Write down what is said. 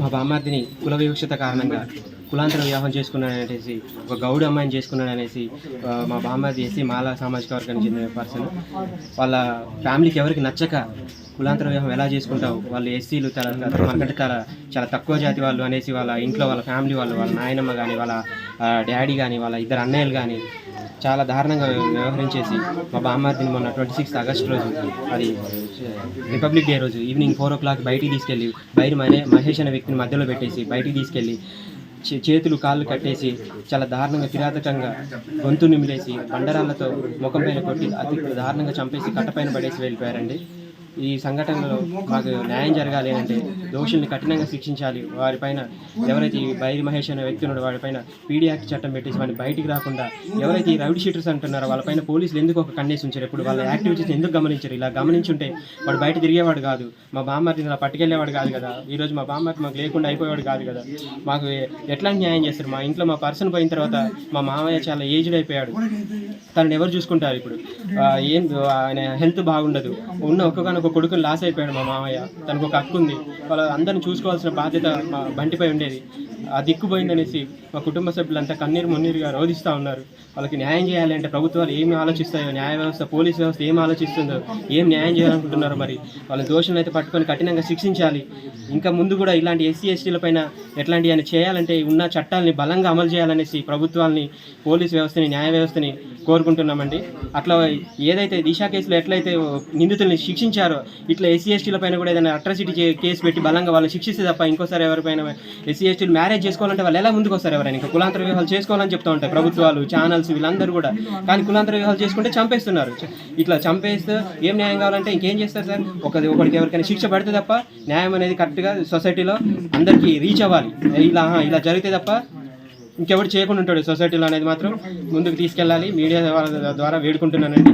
మా బామ్మార్దిని కుల వివక్షత కారణంగా కులాంతర వివాహం చేసుకున్నాడనేసి ఒక గౌడ్ అమ్మాయిని చేసుకున్నాడనేసి మా బామ్మార్ది ఎస్సీ మాలా సామాజిక వర్గానికి చెందిన పర్సన్ వాళ్ళ ఫ్యామిలీకి ఎవరికి నచ్చక కులాంతర వివాహం ఎలా చేసుకుంటావు, వాళ్ళు ఎస్సీలు మనకంటే చాలా తక్కువ జాతి వాళ్ళు అనేసి వాళ్ళ ఇంట్లో వాళ్ళ ఫ్యామిలీ వాళ్ళ నాయనమ్మ కానీ వాళ్ళ డాడీ కానీ వాళ్ళ ఇద్దరు అన్నయ్యలు కానీ చాలా దారుణంగా వ్యవహరించేసి మా బామ్మార్దిని మొన్న 26 ఆగస్టు రోజు, అది రిపబ్లిక్ డే రోజు ఈవినింగ్ 4 o'clock బయటికి తీసుకెళ్ళి మహేష్ అనే వ్యక్తిని మధ్యలో పెట్టేసి బయటికి తీసుకెళ్ళి చేతులు కాళ్ళు కట్టేసి చాలా దారుణంగా కిరాతకంగా గొంతు నిమిలేసి బండరాళ్లతో ముఖం పైన కొట్టి అతి దారుణంగా చంపేసి కట్టపైన పడేసి వెళ్ళిపోయారండి. ఈ సంఘటనలో మాకు న్యాయం జరగాలి అంటే దోషుల్ని కఠినంగా శిక్షించాలి. వారిపైన ఎవరైతే ఈ బైరి మహేష్ అనే వ్యక్తి ఉన్నాడో వాడిపైన పీడీ యాక్ట్ చట్టం పెట్టేసి వాడిని బయటికి రాకుండా, ఎవరైతే ఈ రౌడీ షీటర్స్ అంటున్నారో వాళ్ళపైన పోలీసులు ఎందుకు ఒక కన్నేసి ఉంచారు, ఇప్పుడు వాళ్ళ యాక్టివిటీస్ ఎందుకు గమనించారు? ఇలా గమనించుంటే వాడు బయట తిరిగేవాడు కాదు, మా బామ్మార్దిని ఇలా పట్టుకెళ్ళేవాడు కాదు కదా, ఈరోజు మా బామ్మార్ది మాకు లేకుండా అయిపోయేవాడు కాదు కదా. మాకు ఎట్లాంటి న్యాయం చేస్తారు? మా ఇంట్లో మా పర్సన్ పోయిన తర్వాత మా మామయ్య చాలా ఏజ్డ్ అయిపోయాడు, తనని ఎవరు చూసుకుంటారు? ఇప్పుడు ఆయన హెల్త్ బాగుండదు, ఉన్న ఒక్కొక్క కొడుకుని లాస్ అయిపోయాడు మా మామయ్య, తనకు ఒక హక్కు ఉంది, వాళ్ళ అందరిని చూసుకోవాల్సిన బాధ్యత మా బంటిపై ఉండేది. ఆ దిక్కుపోయిందనేసి మా కుటుంబ సభ్యులంతా కన్నీరు మున్నీరుగా రోధిస్తూ ఉన్నారు. వాళ్ళకి న్యాయం చేయాలి అంటే ప్రభుత్వాలు ఏమి ఆలోచిస్తాయో, న్యాయ వ్యవస్థ పోలీస్ వ్యవస్థ ఏం ఆలోచిస్తుందో, ఏం న్యాయం చేయాలనుకుంటున్నారో మరి వాళ్ళ దోషులను అయితే పట్టుకొని కఠినంగా శిక్షించాలి. ఇంకా ముందు కూడా ఇలాంటి ఎస్సీ ఎస్టీల పైన ఎట్లాంటి అని చేయాలంటే ఉన్న చట్టాలని బలంగా అమలు చేయాలనేసి ప్రభుత్వాలని, పోలీస్ వ్యవస్థని, న్యాయ వ్యవస్థని కోరుకుంటున్నామండి. అట్లా ఏదైతే దిశ కేసులో ఎట్లయితే నిందితుల్ని శిక్షించారో ఇట్లా ఎస్సీ ఎస్టీల పైన కూడా ఏదైనా అట్రాసిటీ కేసు పెట్టి బలంగా వాళ్ళని శిక్షిస్తే తప్ప ఇంకోసారి ఎవరిపైన ఎస్సీ ఎస్టీలు మ్యారేజ్ చేసుకోవాలంటే వాళ్ళు ఎలా ముందుకు వస్తారు? ఎవరైనా ఇంకా కులాంతర వివాహాలు చేసుకోవాలని చెప్తూ ఉంటాయి ప్రభుత్వాలు, ఛానల్స్, వీళ్ళందరూ కూడా. కానీ కులాంతర వివాహాలు చేసుకుంటే చంపేస్తున్నారు. ఇట్లా చంపేస్తే ఏం న్యాయం కావాలంటే ఇంకేం చేస్తారు సార్? ఒకరికి ఎవరికైనా శిక్ష పడితే తప్ప న్యాయం అనేది కరెక్ట్గా సొసైటీలో అందరికీ రీచ్ అవ్వాలి. ఇలా జరిగితే తప్ప ఇంకెవరు చేయకుండా ఉంటాడు సొసైటీలో అనేది మాత్రం ముందుకు తీసుకెళ్ళాలి. మీడియా ద్వారా వేడుకుంటున్నానండి.